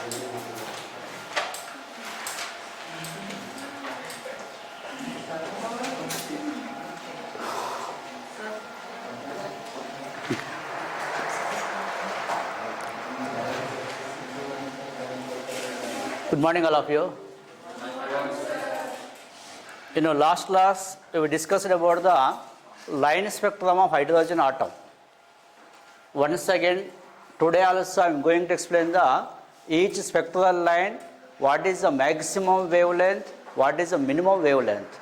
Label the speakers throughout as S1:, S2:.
S1: Good morning, all of you. Last class we discussed about the line spectrum of hydrogen atom. Once again, today also I am going to explain each spectral line, what is the maximum wavelength, what is the minimum wavelength,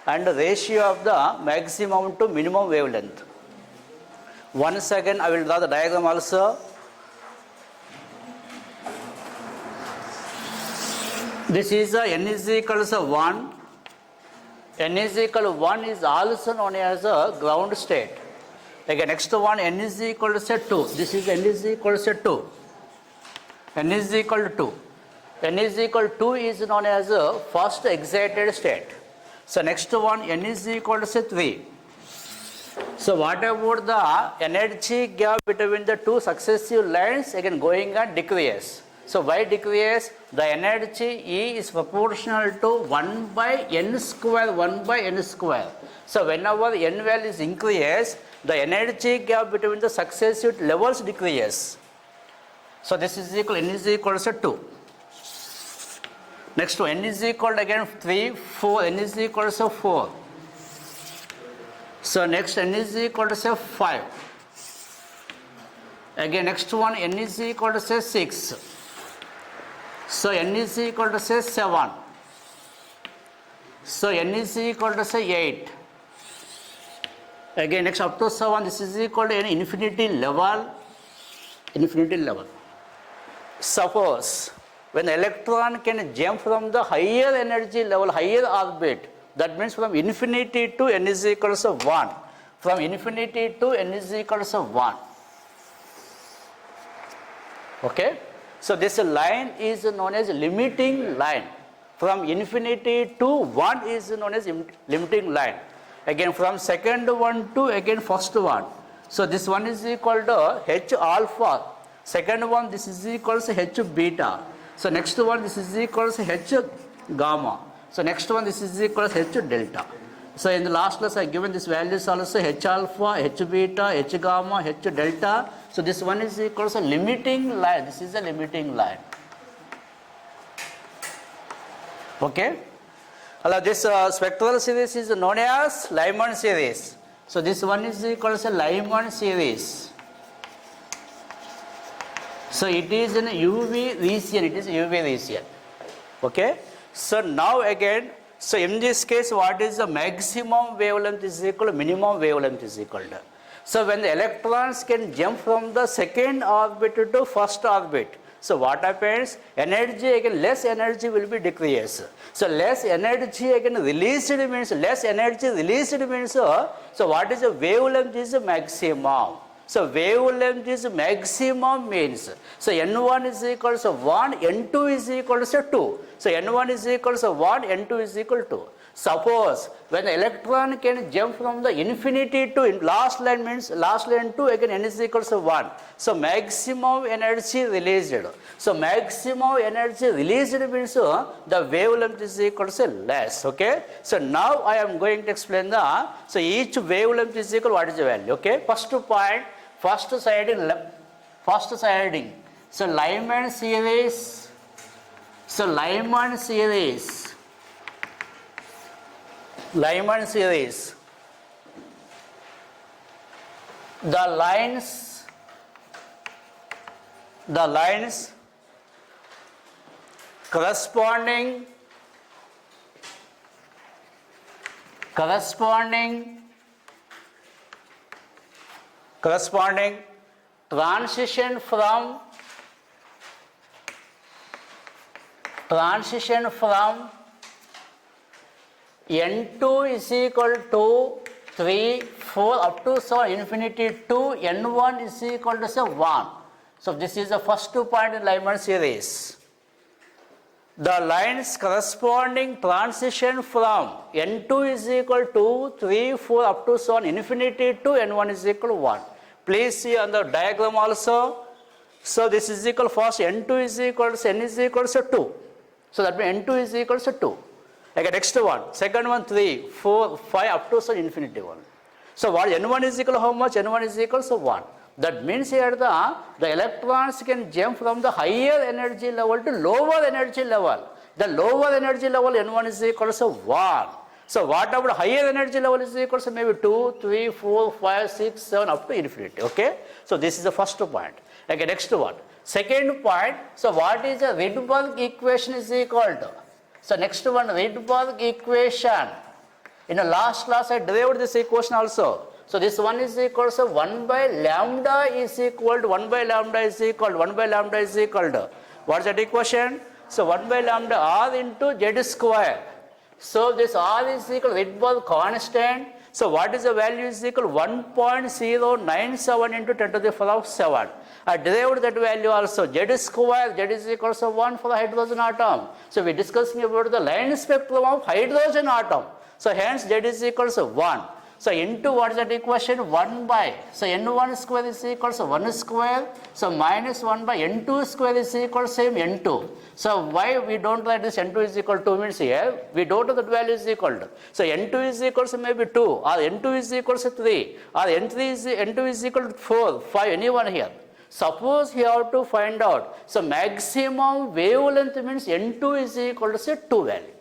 S1: and the ratio of the maximum to minimum wavelength. Once again, I will draw the diagram also. This is n is equals to 1. N is equal to 1 is also known as a ground state. Again, next one, n is equal to 2. This is n is equal to 2. N is equal to 2. N is equal to 2 is known as a first excited state. So next one, n is equal to 3. So what about the energy gap between the two successive lines? Again, going on decrease. So why decrease? The energy E is proportional to 1 by n square, 1 by n square. So whenever n value is increased, the energy gap between the successive levels decreases. So this is equal, n is equal to 2. Next to n is equal to again 3, 4, n is equal to 4. So next n is equal to 5. Again next one, n is equal to 6. So n is equal to 7. So n is equal to 8. Again next up to 7, this is equal to an infinity level. Infinity level. Suppose when the electron can jump from the higher energy level, higher orbit, that means from infinity to n is equal to 1. From infinity to n is equal to 1. Okay? So this line is known as limiting line. From infinity to 1 is known as limiting line. Again from second one to again first one. So this one is equal to H alpha. Second one, this is equal to H beta. So next one, this is equal to H gamma. So next one, this is equal to H delta. So in the last class I given this values also H alpha, H beta, H gamma, H delta. So this one is equal to limiting line. This is a limiting line. Okay. Now this spectral series is known as Lyman series. So this one is equal to Lyman series. So it is in UV region. It is UV region. Okay. So now again, so in this case, what is the maximum wavelength is equal to minimum wavelength is equal to. So when the electrons can jump from the second orbit to first orbit, so what happens? Energy again, less energy will be decreased. So less energy again released means less energy released means so what is the wavelength is the maximum. So wavelength is maximum means so n1 is equal to 1, n2 is equal to 2. So n1 is equal to 1, n2 is equal to. Suppose when the electron can jump from the infinity to last line means last line to again n is equal to 1. So maximum energy released. So maximum energy released means the wavelength is equal to less. Okay. So now I am going to explain so each wavelength is equal what is the value. Okay. First point, first siding. So Lyman series. So Lyman series. Lyman series. The lines corresponding transition from n2 is equal to 3, 4 up to so infinity to n1 is equal to say 1. So this is the first point in Lyman series. The lines corresponding transition from n2 is equal to 3, 4 up to so infinity to n1 is equal to 1. Please see on the diagram also. So this is equal first n2 is equal to n is equal to 2. So that means n2 is equal to 2. Okay, next one, second one 3, 4, 5 up to infinity 1. So what n1 is equal to how much? n1 is equal to 1. That means here the electrons can jump from the higher energy level to lower energy level. The lower energy level n1 is equal to 1. So what about higher energy level is equal to maybe 2, 3, 4, 5, 6, 7 up to infinity. Okay. So this is the first point. Okay, next one. Second point, so what is the Rydberg equation is equal to? So next one, Rydberg equation. In the last class I derived this equation also. So this one is equal to 1 by lambda is equal to 1 by lambda is equal to 1 by lambda is equal to. What is that equation? So 1 by lambda r into z square. So this r is equal to Rydberg constant. So what is the value is equal to 1.097 into 10 to the power of 7. I derived that value also. Z square, Z is equal to 1 for the hydrogen atom. So we are discussing about the line spectrum of hydrogen atom. So hence Z is equal to 1. So into what is that equation? 1 by. So n1 square is equal to 1 square. So minus 1 by n2 square is equal to same n2. So why we don't write this n2 is equal to 2 means here? We don't know that value is equal to. So n2 is equal to maybe 2 or n2 is equal to 3 or n2 is equal to 4, 5, anyone here. Suppose you have to find out. So maximum wavelength means n2 is equal to say 2 value.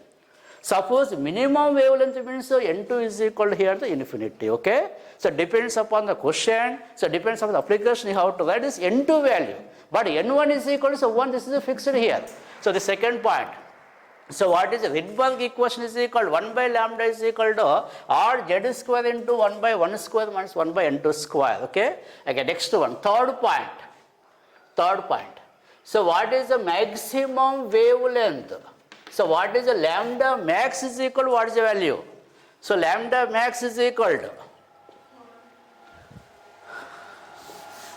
S1: Suppose minimum wavelength means n2 is equal to here to infinity. Okay. So depends upon the question. So depends upon the application you have to write this n2 value. But n1 is equal to 1. This is fixed here. So the second point. So what is the Rydberg equation is equal to 1 by lambda is equal to r z square into 1 by 1 square minus 1 by n2 square. Okay. Okay. Next one. Third point. So what is the maximum wavelength? So what is the lambda max is equal to what is the value? So lambda max is equal to.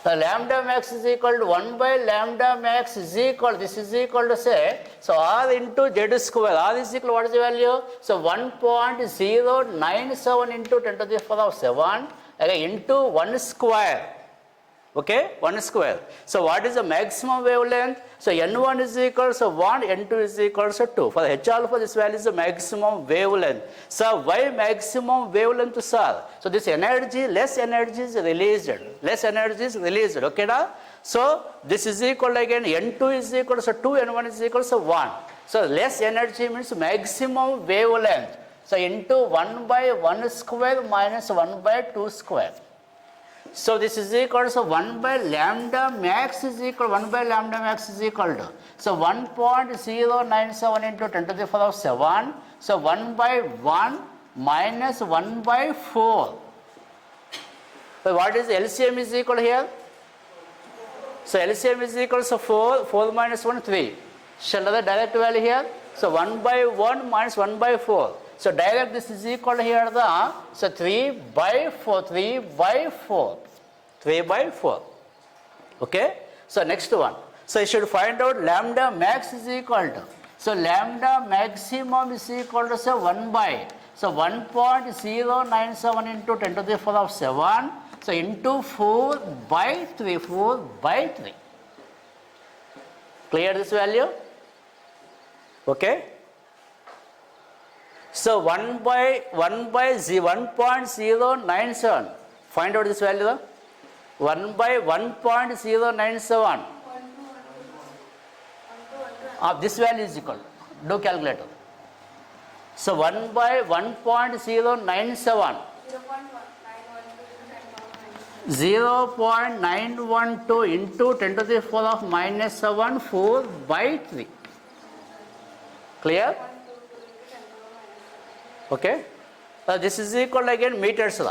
S1: The lambda max is equal to 1 by lambda max is equal, this is equal to say, so r into z square, r is equal to what is the value? So 1.097 into 10 to the power of 7 into 1 square. Okay, 1 square. So what is the maximum wavelength? So n1 is equal to 1, n2 is equal to 2. For the H alpha, this value is the maximum wavelength. So why maximum wavelength, sir? So this energy, less energy is released. Less energy is released. Okay, na? So this is equal again, n2 is equal to 2, n1 is equal to 1. So less energy means maximum wavelength. So into 1 by 1 square minus 1 by 2 square. So this is equal to 1 by lambda max is equal to 1 by lambda max is equal to. So 1.097 into 10 to the power of 7. So 1 by 1 minus 1 by 4. So what is LCM is equal here? So LCM is equal to 4, 4 minus 1, 3. Shall I the direct value here? So 1 by 1 minus 1 by 4. So direct this is equal to here the, so 3 by 4, 3 by 4, 3 by 4. Okay. So next one. So you should find out lambda max is equal to. So lambda maximum is equal to say 1 by. So 1.097 into 10 to the power of 7. So into 4 by 3, 4 by 3. Clear this value? Okay. So 1 by 1.097. Find out this value. 1 by 1.097. This value is equal. Do calculator. So 1 by 1.097. 0.912 into 10 to the power of minus 7, 4 by 3. Clear? Okay. This is equal again meters.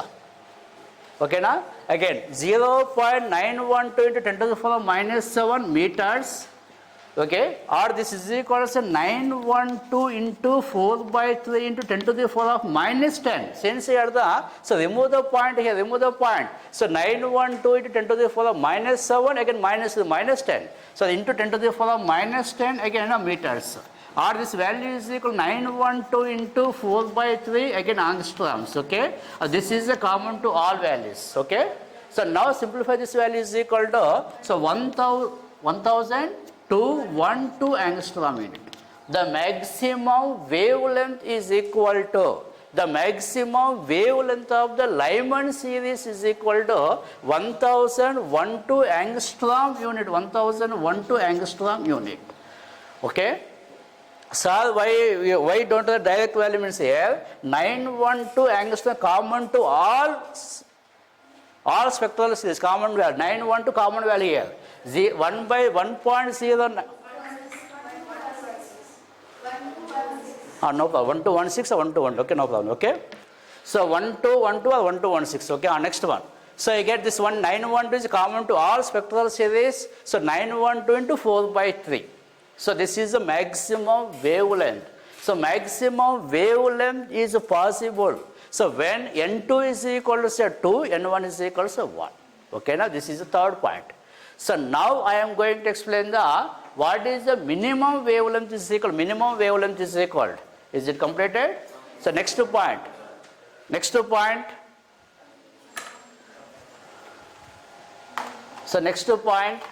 S1: Okay, na? Again 0.912 into 10 to the power of minus 7 meters. Okay. Or this is equal to 912 into 4 by 3 into 10 to the power of minus 10. Since here so remove the point here, remove the point. So 912 into 10 to the power of minus 7, again minus 10. So into 10 to the power of minus 10, again meters. Or this value is equal to 912 into 4 by 3, again angstroms. Okay. This is a common to all values. Okay. So now simplify this value is equal to, so 1012 angstrom unit. The maximum wavelength is equal to, the maximum wavelength of the Lyman series is equal to 1012 angstrom unit, 1012 angstrom unit. Okay? So why don't the direct value means here 912 angstrom common to all spectral series, common value, 912 common value here. 1 by 1.0. No problem. 1216 or 1212. Okay, no problem. Okay. So 1212 or 1216. Okay, next one. So you get this one 912 is common to all spectral series. So 912 into 4 by 3. So this is the maximum wavelength. So maximum wavelength is possible. So when N2 is equal to say 2, N1 is equal to 1. Okay, now this is the third point. So now I am going to explain the what is the minimum wavelength is equal. Minimum wavelength is equal. Is it completed? So next point. Next point. So next point.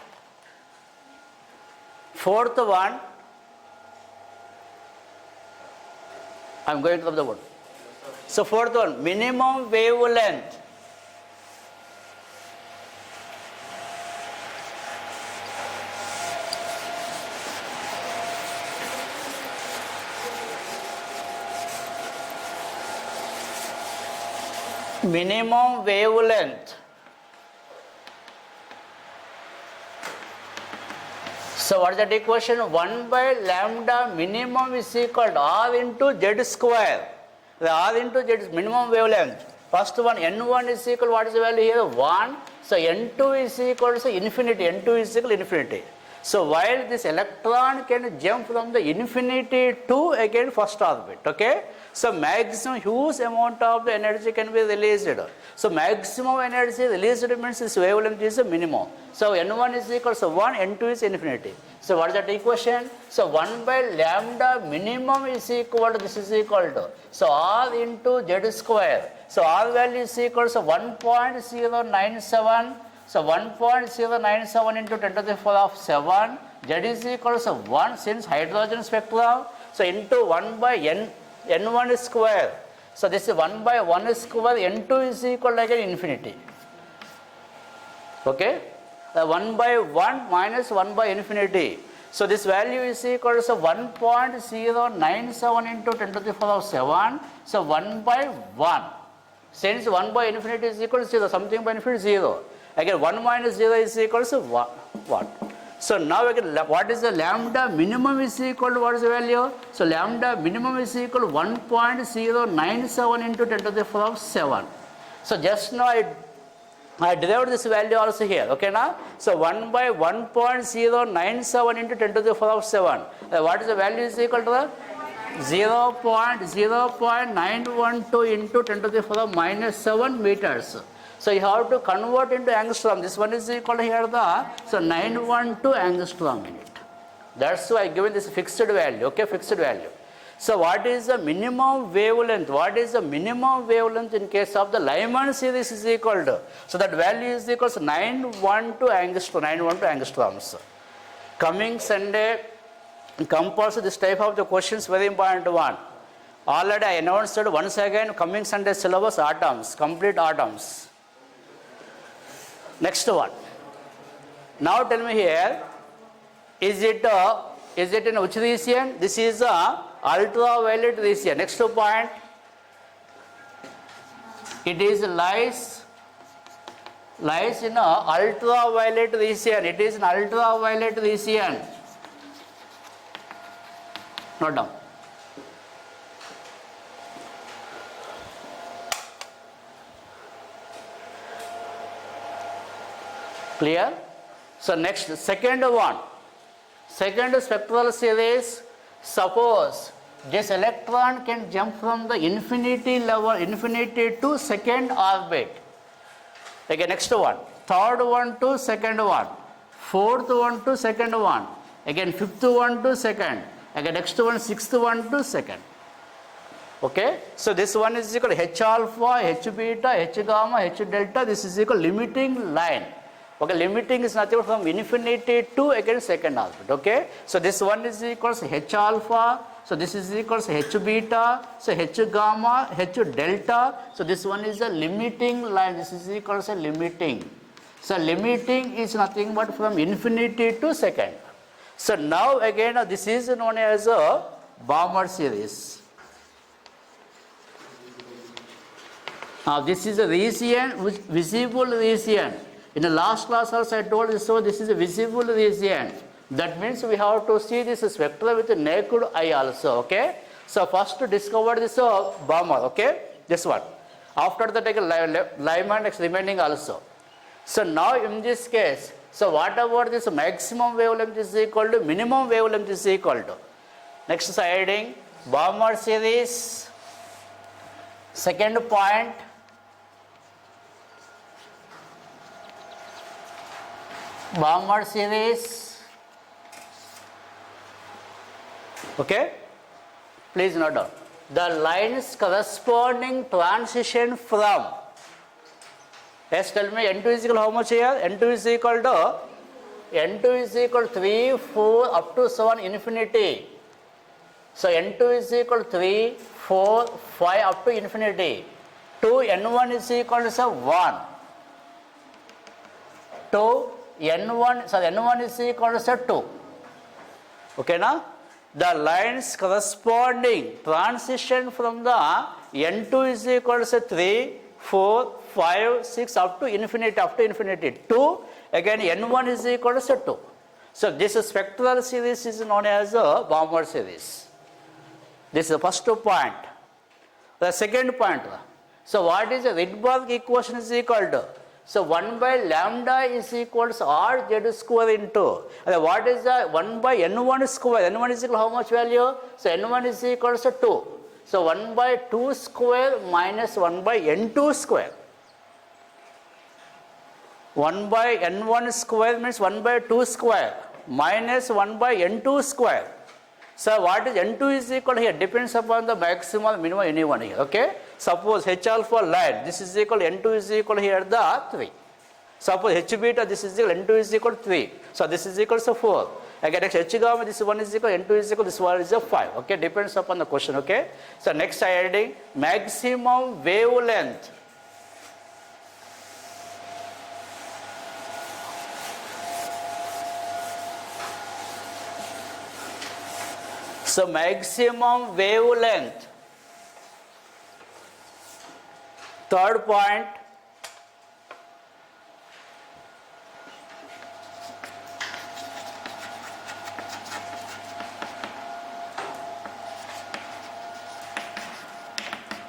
S1: Fourth one. I am going to the word. So fourth one, minimum wavelength. Minimum wavelength. So what is that equation? 1 by lambda minimum is equal to R into Z square. The R into Z is minimum wavelength. First one, N1 is equal, what is the value here? 1. So N2 is equal to infinity. N2 is equal to infinity. So while this electron can jump from the infinity to again first orbit, okay? So maximum huge amount of the energy can be released. So maximum energy released means this wavelength is a minimum. So N1 is equal to 1, N2 is infinity. So what is that equation? So 1 by lambda minimum is equal to, this is equal to, so R into Z square. So R value is equal to 1.097. So 1.097 into 10 to the power of 7. Z is equal to 1 since hydrogen spectrum. So into 1 by N1 square. So this is 1 by 1 square. N2 is equal to again infinity. Okay? 1 by 1 minus 1 by infinity. So this value is equal to 1.097 into 10 to the power of 7. So 1 by 1. Since 1 by infinity is equal to 0, something by infinity is 0. Again 1 minus 0 is equal to 1. So now again, what is the lambda minimum is equal to what is the value? So lambda minimum is equal to 1.097 into 10 to the power of 7. So just now I derived this value also here, okay now? So 1 by 1.097 into 10 to the power of 7. What is the value is equal to? 0.912 into 10 to the power of minus 7 meters. So you have to convert into angstrom. This one is equal to here so 912 angstrom unit. That's why I given this fixed value, okay, fixed value. So what is the minimum wavelength? What is the minimum wavelength in case of the Lyman series is equal to? So that value is equal to 912 angstroms. Coming Sunday, compulsory this type of the questions, very important one. Already I announced it once again, coming Sunday syllabus atoms, complete atoms. Next one. Now tell me here, is it in which region? This is a ultraviolet region. Next point, it is lies in a ultraviolet region. It is an ultraviolet region. Note down. Clear? So next, second one. Second spectral series, suppose this electron can jump from the infinity level, infinity to second orbit. Again, next one. Third one to second one. Fourth one to second one. Again, fifth one to second. Again, next one, sixth one to second. Okay, so this one is equal to H alpha, H beta, H gamma, H delta. This is equal to limiting line. Okay, limiting is nothing but from infinity to again second orbit. Okay, so this one is equal to H alpha. So this is equal to H beta. So H gamma, H delta. So this one is a limiting line. This is equal to limiting. So limiting is nothing but from infinity to second. So now again this is known as a Balmer series. Now this is a region, visible region. In the last class also I told you, so this is a visible region. That means we have to see this spectrum with the naked eye also, okay? So first to discover this Balmer, okay? This one. After that take a Lyman remaining also. So now in this case, so what about this maximum wavelength is equal to minimum wavelength is equal to? Next sliding, Balmer series. Second point, Balmer series. Okay, please note down the lines corresponding transition from. Yes, tell me N2 is equal to how much here? N2 is equal to 3, 4 up to 7 infinity. So N2 is equal to 3, 4, 5 up to infinity. 2 N1 is equal to 1. 2 N1, so N1 is equal to 2. Okay, now the lines corresponding transition from the N2 is equal to 3, 4, 5, 6 up to infinity, 2, again N1 is equal to 2. So this spectral series is known as a Balmer series. This is the first point. The second point, so what is the Rydberg equation is equal to? So 1 by lambda is equal to R Z square into, what is the 1 by N1 square? N1 is equal to how much value? So N1 is equal to 2. So 1 by 2 square minus 1 by N2 square. 1 by N1 square means 1 by 2 square minus 1 by N2 square. So what is N2 is equal here? Depends upon the maximum, minimum, anyone here. Okay. Suppose H alpha line, this is equal, N2 is equal here the 3. Suppose H beta, this is equal, N2 is equal to 3. So this is equal to 4. Again, next H gamma, this one is equal, N2 is equal, this one is a 5. Okay, depends upon the question. Okay. So next I adding maximum wavelength. So maximum wavelength. Third point,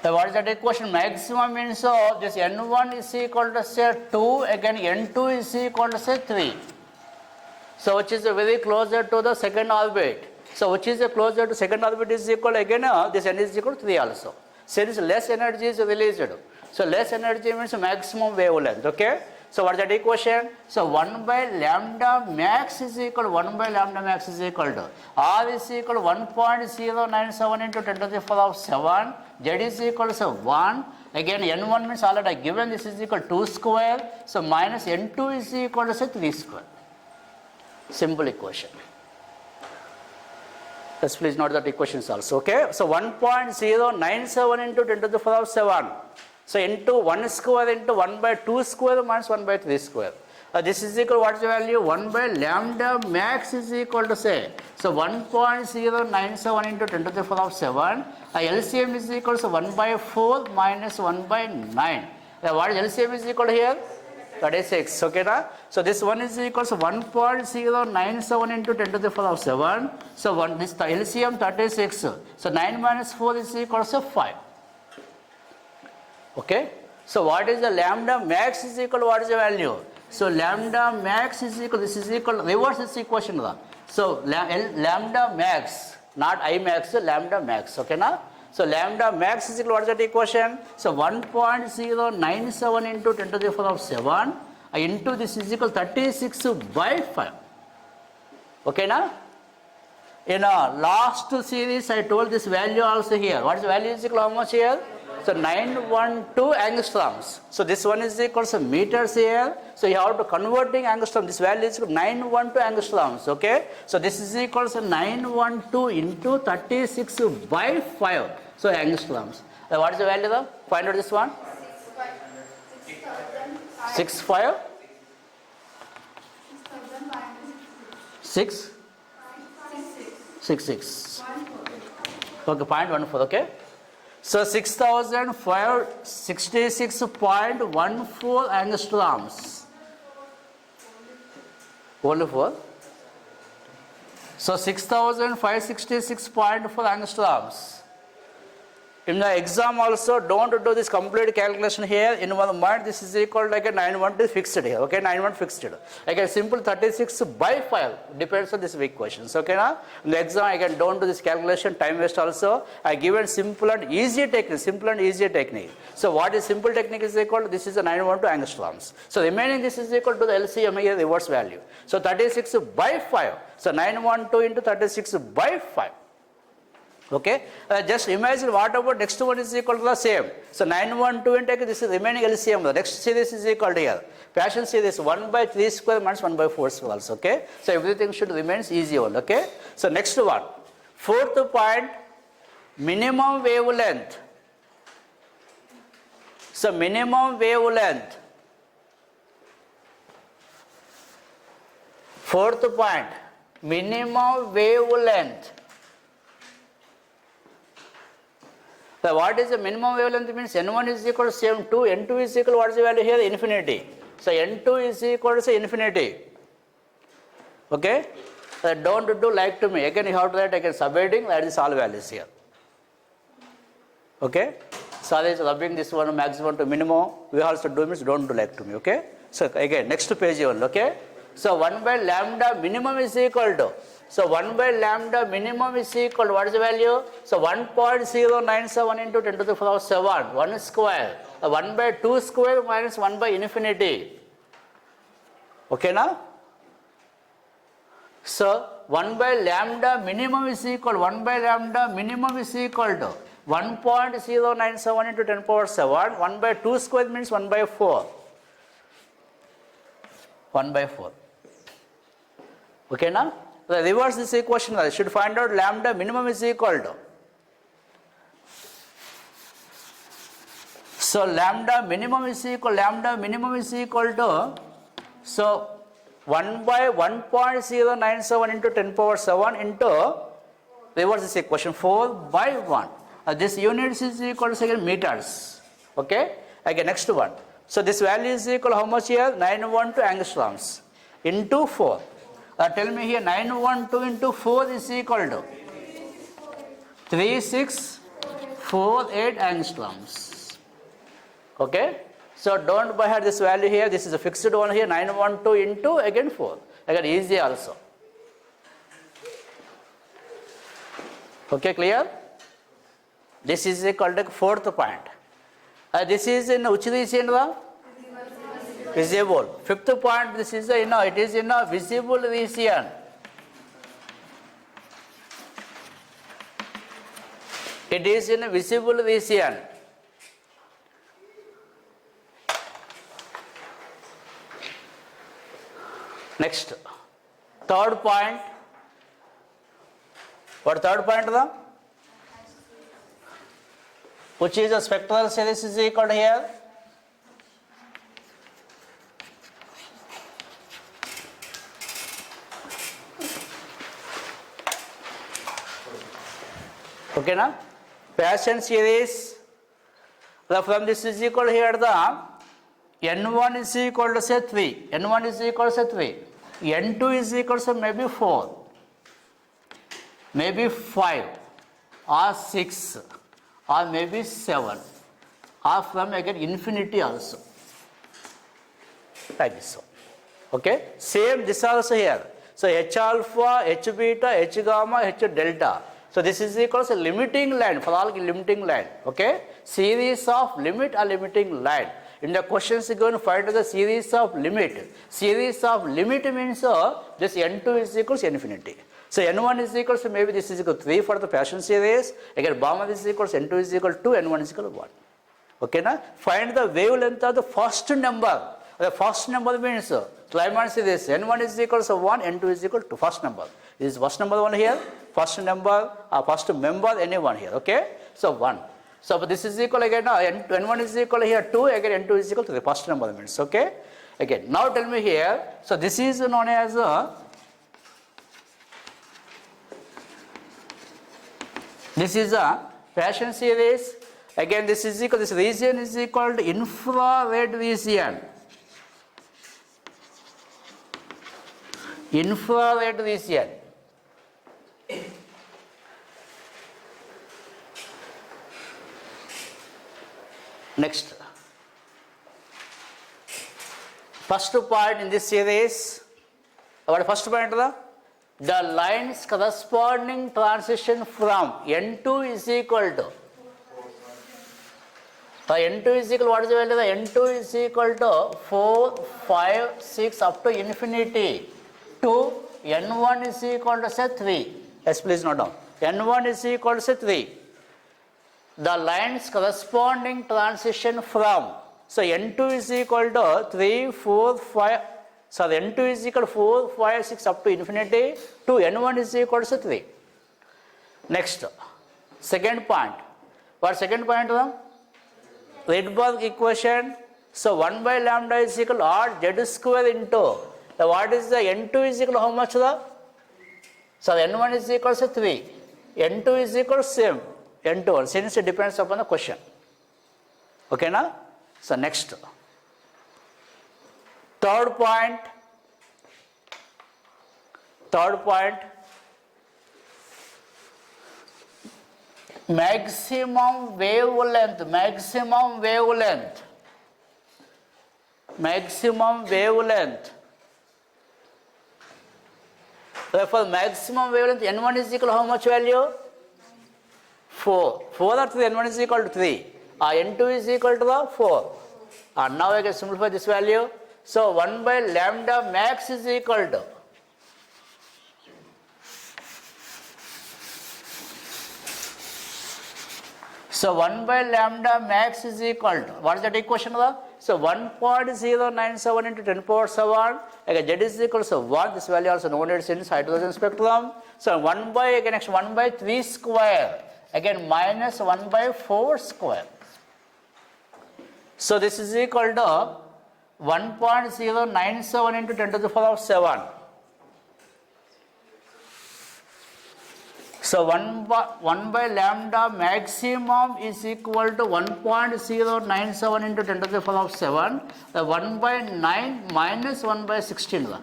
S1: so what is that equation? Maximum means this N1 is equal to say 2, again N2 is equal to say 3. So which is very closer to the second orbit. So which is closer to second orbit is equal, again this N is equal to 3 also. Since less energy is released, so less energy means maximum wavelength. Okay. So what is that equation? So 1 by lambda max is equal to 1 by lambda max is equal to R is equal to 1.097 into 10 to the power of 7. Z is equal to 1. Again N1 means already given, this is equal to 2 square. So minus N2 is equal to say 3 square. Simple equation. Let's please note that equations also. Okay. So 1.097 into 10 to the power of 7. So into 1 square into 1 by 2 square minus 1 by 3 square. This is equal to what is the value? 1 by lambda max is equal to say. So 1.097 into 10 to the power of 7. LCM is equal to 1 by 4 minus 1 by 9. What is LCM is equal to here? 36. Okay, na? So this one is equal to 1.097 into 10 to the power of 7. So this LCM 36. So 9 minus 4 is equal to 5. Okay. So what is the lambda max is equal to what is the value? So lambda max is equal, this is equal, reverse this equation. So lambda max, not I max, lambda max. Okay, na? So lambda max is equal to what is that equation? So 1.097 into 10 to the power of 7 into this is equal to 36 by 5. Okay, na? In a last series, I told this value also here. What is value is equal to how much here? So 912 angstroms. So this one is equal to meters here. So you have to converting angstrom. This value is equal to 912 angstroms. Okay. So this is equal to 912 into 36 by 5. So angstroms. What is the value though? Find out this one. 65. 6. 66. Okay, 0.14, okay. So 6566.14 angstroms. Only 4. So 6566.4 angstroms. In the exam also, don't do this complete calculation here. In one mind, this is equal to like a 912 fixed here. Okay, 91 fixed. Like a simple 36 by 5 depends on this equations. Okay, now in the exam, again, don't do this calculation. Time waste also. I given simple and easier technique. Simple and easier technique. So what is simple technique is equal to this is a 912 angstroms. So remaining this is equal to the LCM here reverse value. So 36 by 5. So 912 into 36 by 5. Okay, just imagine what about next one is equal to the same. So 912 into this is remaining LCM. The next series is equal to here. Paschen series 1 by 3 square minus 1 by 4 square also. Okay, so everything should remain easy one. Okay, so next one, fourth point, minimum wavelength. So minimum wavelength. Fourth point, minimum wavelength. So what is the minimum wavelength means N1 is equal to same 2, N2 is equal to what is the value here? Infinity. So N2 is equal to say infinity. Okay? So don't do like to me. Again you have to write again subheading, that is all values here. Okay? So this rubbing this one maximum to minimum. We also do means don't do like to me. Okay? So again next page one. Okay? So 1 by lambda minimum is equal to. So 1 by lambda minimum is equal to what is the value? So 1.097 into 10 to the power 7, 1 square. 1 by 2 square minus 1 by infinity. Okay now? So 1 by lambda minimum is equal, 1 by lambda minimum is equal to 1.097 into 10 power 7, 1 by 2 square means 1 by 4. 1 by 4. Okay now? So reverse this equation, I should find out lambda minimum is equal to. So lambda minimum is equal to, so 1 by 1.097 into 10 power 7 into, reverse this equation, 4 by 1. This units is equal to second meters. Okay? Again, next one. So this value is equal to how much here? 912 angstroms into 4. Tell me here 912 into 4 is equal to 3648 angstroms. Okay? So don't by heart this value here. This is a fixed one here. 912 into again 4. Again easy also. Okay, clear? This is equal to fourth point. This is in which region? Visible. Fifth point, this is it is in a visible region. It is in a visible region. Next, third point. What third point? Which is a spectral series is equal to here. Okay na? Paschen series, from this is equal here the N1 is equal to say 3, N1 is equal to say 3, N2 is equal to maybe 4, maybe 5 or 6 or maybe 7 or from again infinity also. Like this. Okay? Same this also here. So H alpha, H beta, H gamma, H delta. So this is equal to limiting line, for all limiting line. Okay? Series of limit or limiting line. In the questions you are going to find the series of limit. Series of limit means this N2 is equal to infinity. So N1 is equal to, maybe this is equal to 3 for the Paschen series. Again, Balmer is equal to N2 is equal to 2, N1 is equal to 1. Okay, now find the wavelength of the first number. The first number means Lyman series N1 is equal to 1, N2 is equal to first number. This is first number 1 here, first number, first member, anyone here. Okay, so 1. So this is equal again, N1 is equal here 2, again N2 is equal to the first number means. Okay, again, now tell me here, so this is known as this is a Paschen series. Again, this is equal, this region is equal to infrared region. Infrared region. Next. First part in this series, what first point? The lines corresponding transition from N2 is equal to. So N2 is equal, what is the value? The N2 is equal to 4, 5, 6 up to infinity. 2, N1 is equal to say 3. Yes, please note down. N1 is equal to say 3. The lines corresponding transition from. So N2 is equal to 3, 4, 5. So the N2 is equal to 4, 5, 6 up to infinity. 2, N1 is equal to 3. Next, second point. What second point? Rydberg equation. So 1 by lambda is equal to R Z square into. What is the N2 is equal to how much? So N1 is equal to 3. N2 is equal to same. N2, since it depends upon the question. Okay, now? So next. Third point. Maximum wavelength. Therefore, maximum wavelength N1 is equal to how much value? 4. 4 or 3, N1 is equal to 3. N2 is equal to the 4. Now I can simplify this value. So 1 by lambda max is equal to. So 1 by lambda max is equal to. What is that equation? So 1.097 into 10 power 7. Again, Z is equal to 1. This value also known as in hydrogen spectrum. So 1 by, again, next 1 by 3 square. Again, minus 1 by 4 square. So this is equal to 1.097 into 10 to the power 7. So 1 by lambda maximum is equal to 1.097 into 10 to the power 7. 1 by 9 minus 1 by 16. The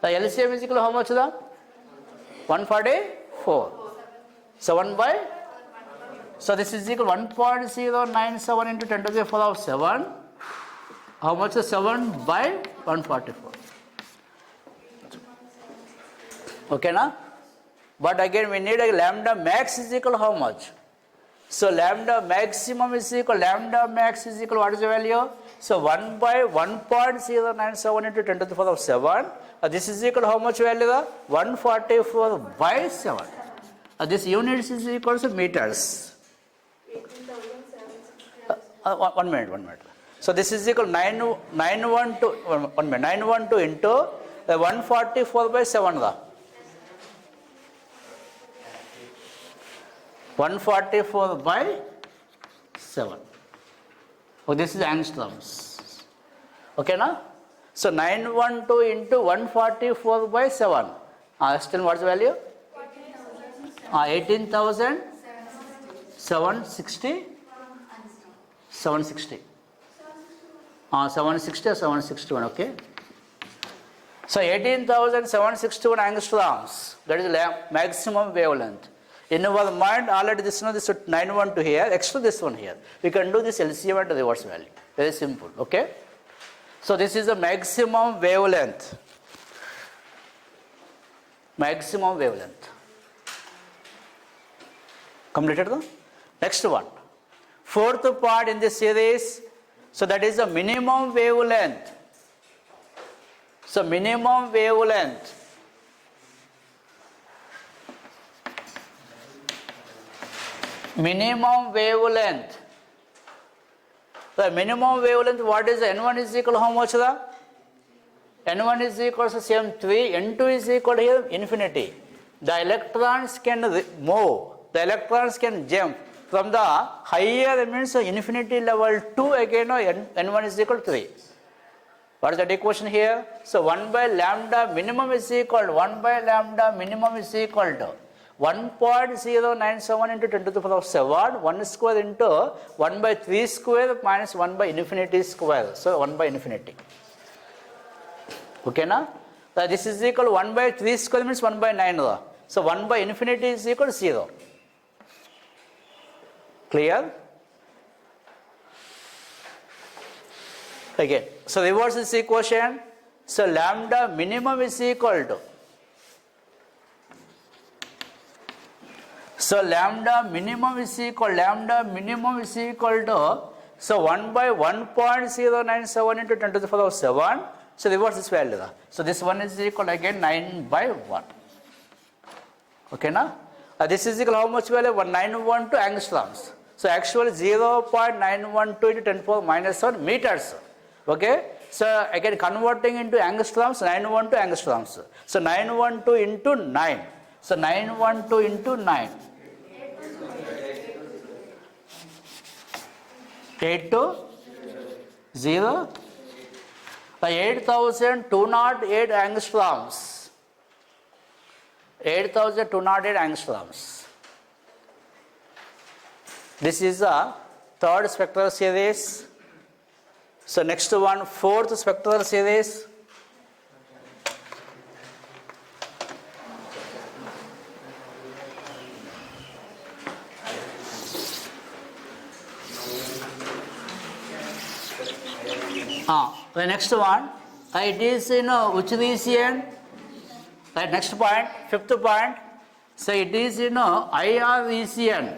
S1: LCM is equal to how much? 144. So 1 by. So this is equal to 1.097 into 10 to the power 7. How much is 7 by 144? Okay, now? But again, we need a lambda max is equal to how much? So lambda maximum is equal, lambda max is equal, what is the value? So 1 by 1.097 into 10 to the power 7. This is equal to how much value? 144 by 7. This units is equal to meters. 1 minute. So this is equal to 912 into 144 by 7. 144 by 7. Oh, this is angstroms. Okay, now? So 912 into 144 by 7. Still what's the value? 18,760. 760 or 761, okay? So 18,761 angstroms, that is maximum wavelength. In our mind, already this 912 here, extra this one here. We can do this LCM at the reverse value. Very simple, okay? So this is the maximum wavelength. Maximum wavelength. Completed the next one. Fourth part in this series, so that is the minimum wavelength. So minimum wavelength. minimum wavelength. The minimum wavelength, what is the N1 is equal to how much? The N1 is equal to same 3, N2 is equal to here infinity. The electrons can move, the electrons can jump from the higher means infinity level to again N1 is equal to 3. What is that equation here? So 1 by lambda minimum is equal to 1 by lambda minimum is equal to 1.097 into 10 to the power of 7, 1 square into 1 by 3 square minus 1 by infinity square. So 1 by infinity. Okay, now? So this is equal to 1 by 3 square means 1 by 9. So 1 by infinity is equal to 0. Clear? Again, so reverse this equation. So lambda minimum is equal to. So lambda minimum is equal to, so 1 by 1.097 into 10 to the power of 7. So reverse this value. So this one is equal again 9 by 1. Okay, now? This is equal how much value? 1912 angstroms. So actually 0.912 into 10 power minus 1 meters. Okay? So again converting into angstroms, 912 angstroms. So 912 into 9. So 912 into 9. 8 to 0. 8,208 angstroms. 8,208 angstroms. This is the third spectral series. So next one, fourth spectral series. The next one, it is which region? Right, next point, fifth point. So it is IR region.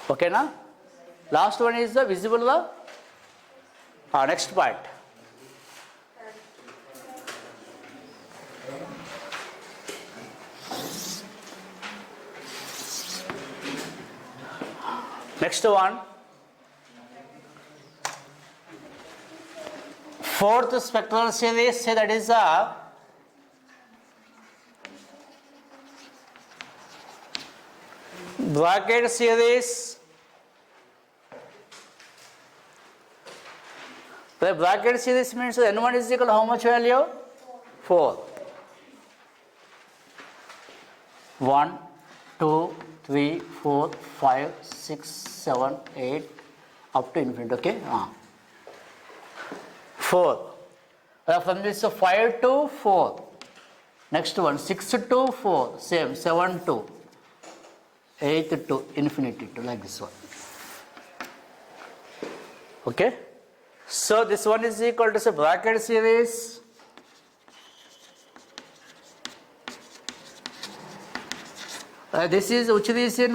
S1: Okay, na? Last one is the visible. Next point. Next one, fourth spectral series, say that is a bracket series. The bracket series means N1 is equal to how much value? 4. 1, 2, 3, 4, 5, 6, 7, 8, up to infinity, okay? 4. From this 5 to 4. Next one, 6 to 4, same, 7 to 8 to infinity to, like this one. Okay? So this one is equal to say bracket series. This is which region?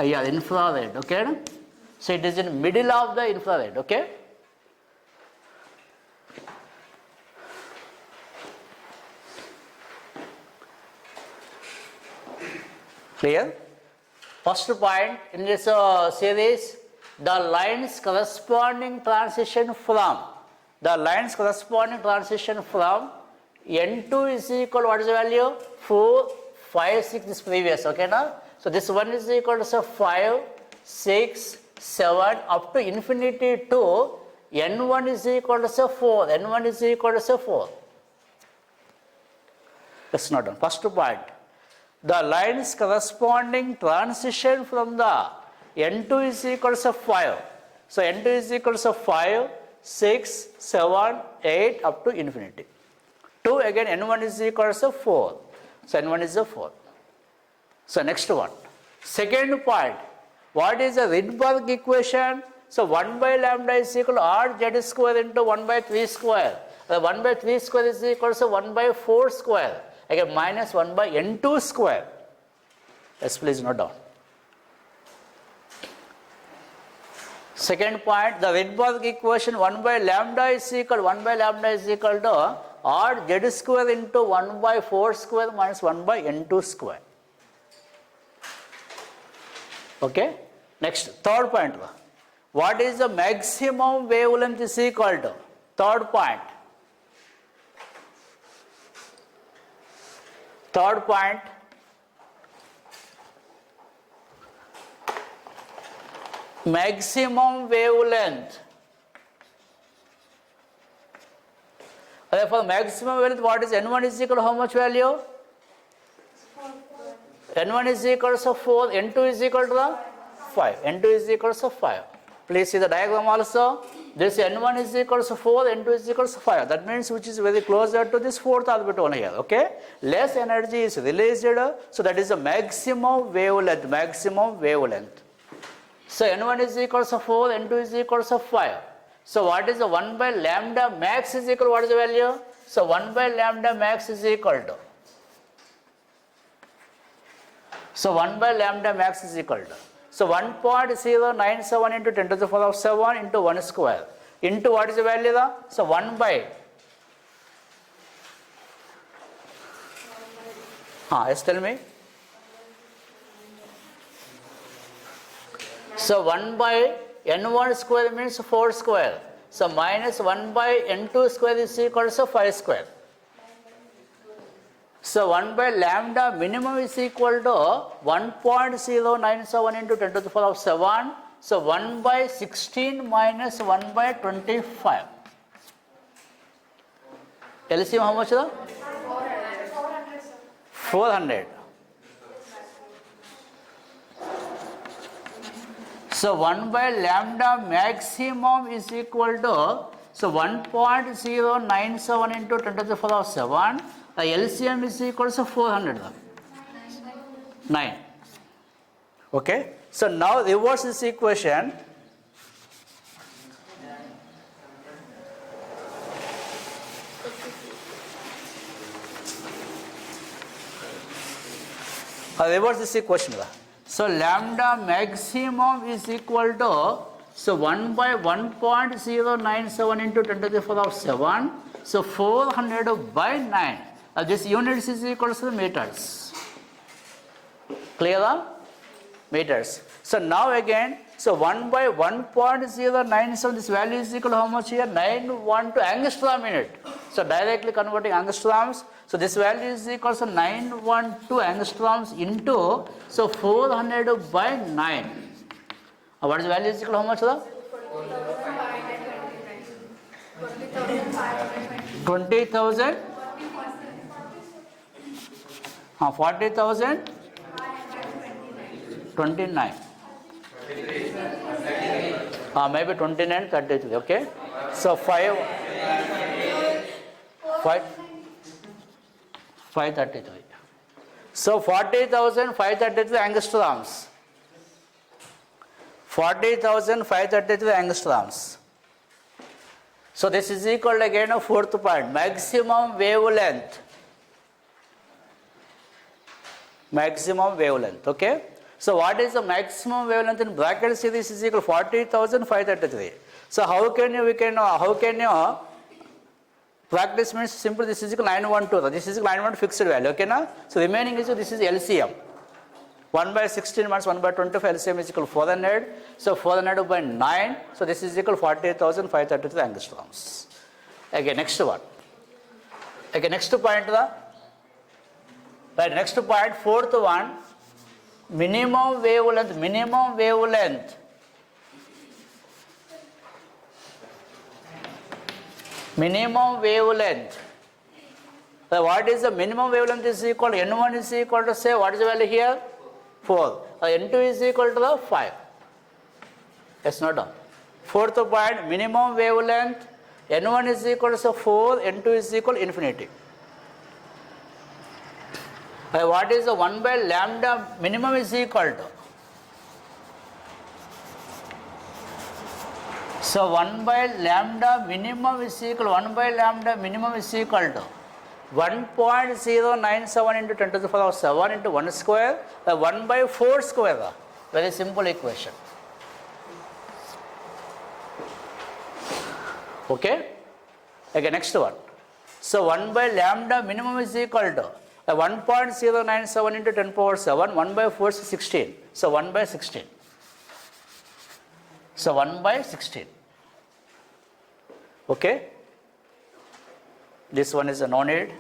S1: Yeah, infrared, okay? So it is in middle of the infrared, okay? Clear? First point in this series, the lines corresponding transition from N2 is equal to what is the value? 4, 5, 6 this previous, okay now? So this one is equal to say 5, 6, 7 up to infinity to N1 is equal to say 4. N1 is equal to say 4. That's not done. First point. The lines corresponding transition from the N2 is equal to 5. So N2 is equal to 5, 6, 7, 8 up to infinity. 2 again N1 is equal to 4. So N1 is 4. So next one. Second point. What is the Rydberg equation? So 1 by lambda is equal to R Z square into 1 by 3 square. 1 by 3 square is equal to 1 by 4 square. Again minus 1 by N2 square. Yes, please note down. Second point, the Rydberg equation 1 by lambda is equal to or z square into 1 by 4 square minus 1 by n2 square. Okay. Next, third point. What is the maximum wavelength is equal to? Third point. Third point. Maximum wavelength. Therefore, maximum wavelength, what is n1 is equal to how much value? N1 is equal to 4, N2 is equal to the 5. N2 is equal to 5. Please see the diagram also. This N1 is equal to 4, N2 is equal to 5. That means which is very closer to this fourth orbital here. Okay. Less energy is released. So that is the maximum wavelength. Maximum wavelength. So N1 is equal to 4, N2 is equal to 5. So what is the 1 by lambda max is equal to what is the value? So 1 by lambda max is equal to. So 1 by lambda max is equal to. So 1.097 into 10 to the power of 7 into 1 square. Into what is the value? So 1 by. Yes, tell me. So 1 by n1 square means 4 square. So minus 1 by n2 square is equal to 5 square. So 1 by lambda minimum is equal to 1.097 into 10 to the power of 7. So 1 by 16 minus 1 by 25. LCM how much? 400. So 1 by lambda maximum is equal to, so 1.097 into 10 to the power of 7. The LCM is equal to 400. 9. Okay. So now reverse this equation. Reverse this equation. So lambda maximum is equal to, so 1 by 1.097 into 10 to the power of 7. So 400 by 9. This units is equal to meters. Clear? Meters. So now again, so 1 by 1.097, this value is equal to how much here? 912 angstrom minute. So directly converting angstroms. So this value is equal to 912 angstroms into, so 400 by 9. What is the value is equal to how much? 20,000. 40,000. 29. Maybe 29, 33. Okay. So 533. So 40,533 angstroms. 40,533 angstroms. So this is equal again a fourth point. Maximum wavelength. Maximum wavelength. Okay. So what is the maximum wavelength in brackets? This is equal to 40,533. So how can you practice means simple, this is equal to 912. This is equal to 912 fixed value. Okay na? So remaining is, this is LCM. 1 by 16 minus 1 by 25, LCM is equal to 400. So 400 by 9. So this is equal to 48,533 angstroms. Again, next one. Again, next point. Right, next point, fourth one. Minimum wavelength. Minimum wavelength. Minimum wavelength. So what is the minimum wavelength is equal to N1 is equal to, say, what is the value here? 4. N2 is equal to the 5. Yes, not done. Fourth point, minimum wavelength. N1 is equal to 4, N2 is equal to infinity. What is the 1 by lambda minimum is equal to? So 1 by lambda minimum is equal to 1 by lambda minimum is equal to 1.097 into 10 to the power of 7 into 1 square, 1 by 4 square. Very simple equation. Okay. Again, next one. So 1 by lambda minimum is equal to 1.097 into 10 power 7, 1 by 4 is 16. So 1 by 16. So 1 by 16. Okay. This one is a no need.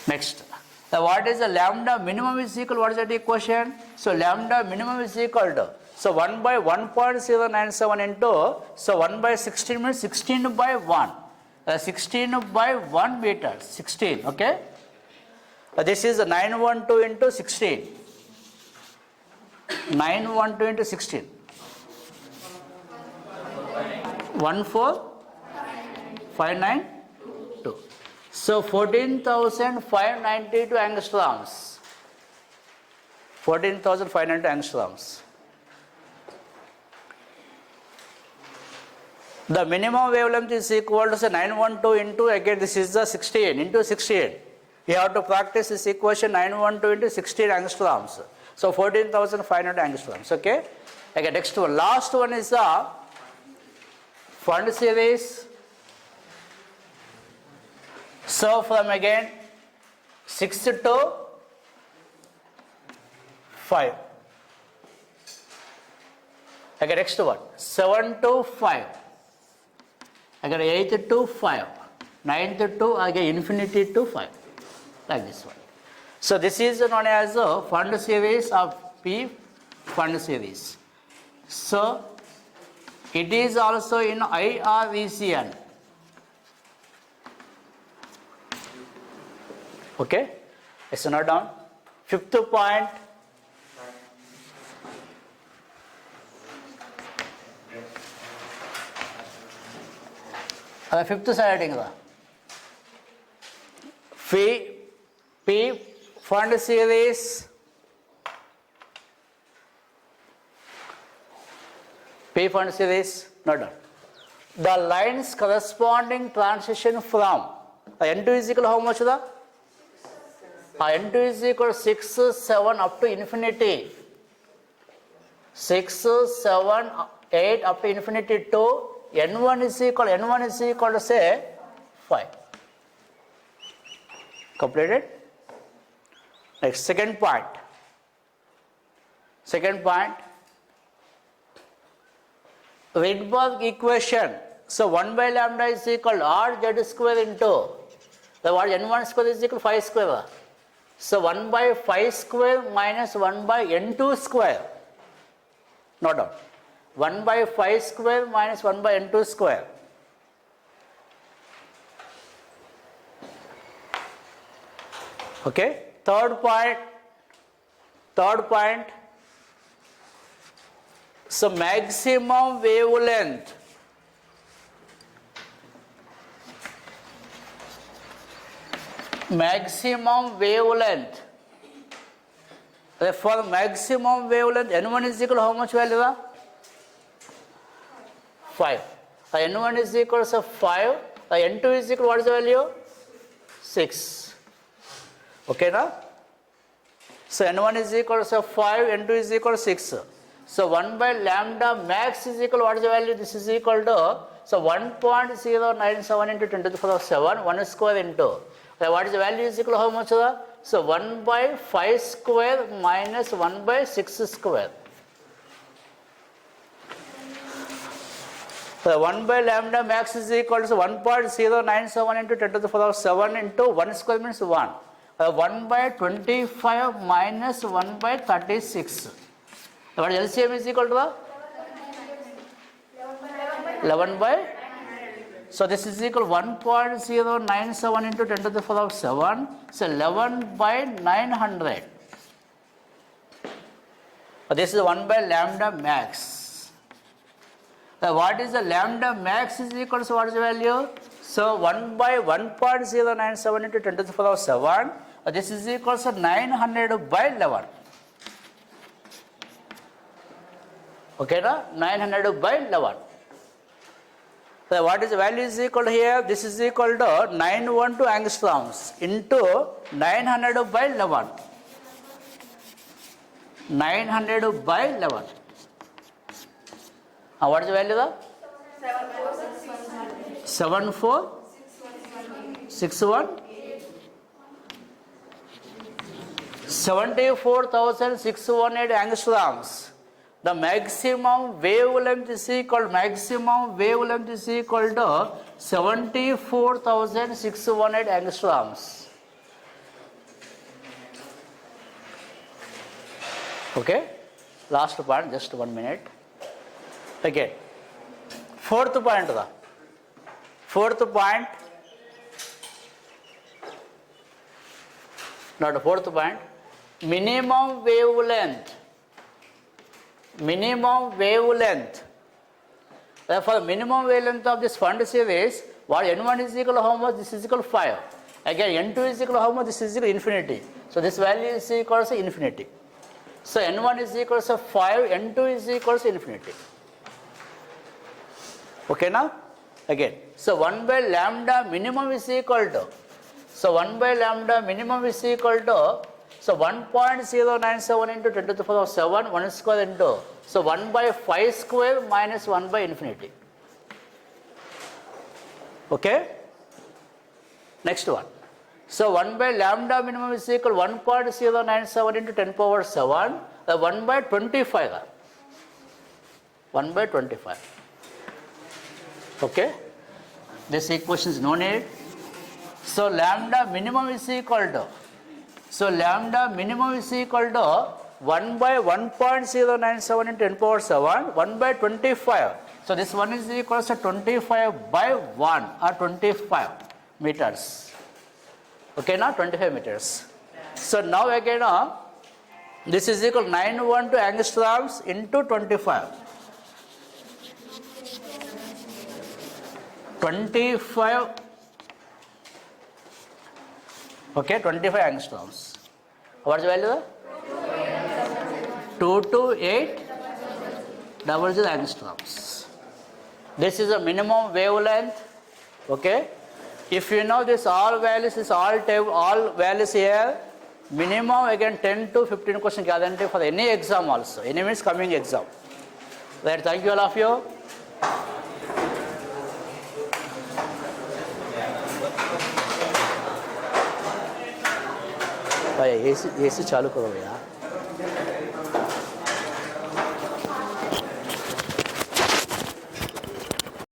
S1: Next. What is the lambda minimum is equal? What is that equation? So lambda minimum is equal to, so 1 by 1.097 into, so 1 by 16 means 16 by 1. 16 by 1 meters. 16. Okay. This is 912 into 16. 912 into 16. 14592. So 14,592 angstroms. 14,592 angstroms. The minimum wavelength is equal to say 912 into, again this is the 16 into 16. You have to practice this equation 912 into 16 angstroms. So 14,500 angstroms. Okay. Again, next one, last one is the Fund series. So from again 6 to 5. Again, next one 7 to 5. Again 8 to 5. 9 to again infinity to 5. Like this one. So this is known as a Fund series of P Fund series. So it is also in IR region. Okay, let's note down. Fifth point. Fifth side P Fund series. P Fund series, note down. The lines corresponding transition from N2 is equal to how much? N2 is equal to 6, 7 up to infinity. 6, 7, 8 up to infinity to N1 is equal to say 5. Completed? Next, second point. Rydberg equation. So 1 by lambda is equal to R Z square into the what N1 square is equal to 5 square. So 1 by 5 square minus 1 by N2 square. Note down. 1 by 5 square minus 1 by N2 square. Okay. Third point. So maximum wavelength. For maximum wavelength, N1 is equal to how much value? 5. N1 is equal to 5. N2 is equal to what is the value? 6. Okay, now? So N1 is equal to 5, N2 is equal to 6. So 1 by lambda max is equal to what is the value? This is equal to, so 1.097 into 10 to the power of 7, 1 square into. What is the value is equal to how much? So 1 by 5 square minus 1 by 6 square. So 1 by lambda max is equal to 1.097 into 10 to the power of 7 into 1 square means 1. 1 by 25 minus 1 by 36. What LCM is equal to? 11 by. So this is equal to 1.097 into 10 to the power of 7. So 11 by 900. This is 1 by lambda max. What is the lambda max is equal to what is the value? So 1 by 1.097 into 10 to the power of 7. This is equal to 900 by 11. Okay, na? 900 by 11. So what is the value is equal to here? This is equal to 912 angstroms into 900 by 11. 900 by 11. What is the value? 7461 74,618 angstroms. The maximum wavelength is equal to 74,618 angstroms. Okay, last point, just 1 minute. Again, fourth point. Not the fourth point. Minimum wavelength. Therefore, minimum wavelength of this fund series, what n1 is equal to how much? This is equal to 5. Again, n2 is equal to how much? This is equal to infinity. So this value is equal to infinity. So n1 is equal to 5, n2 is equal to infinity. Okay now? Again, so 1 by lambda minimum is equal to, so 1 by lambda minimum is equal to, so 1.097 into 10 to the power of 7, 1 square into, so 1 by 5 square minus 1 by infinity. Okay? Next one. So 1 by lambda minimum is equal to 1.097 into 10 power 7, 1 by 25. 1 by 25. Okay? This equation is no need. So lambda minimum is equal to, so lambda minimum is equal to 1 by 1.097 into 10 power 7, 1 by 25. So this one is equal to 25 by 1 or 25 meters. Okay, now 25 meters. So now again, this is equal to 912 angstroms into 25. 25. Okay, 25 angstroms. What's the value? 22800 angstroms. This is a minimum wavelength. Okay. If you know this all values, is all values here, minimum again 10 to 15 question guarantee for any exam also. Any means coming exam. Right, thank you all of you. भाई AC चालू करो यार.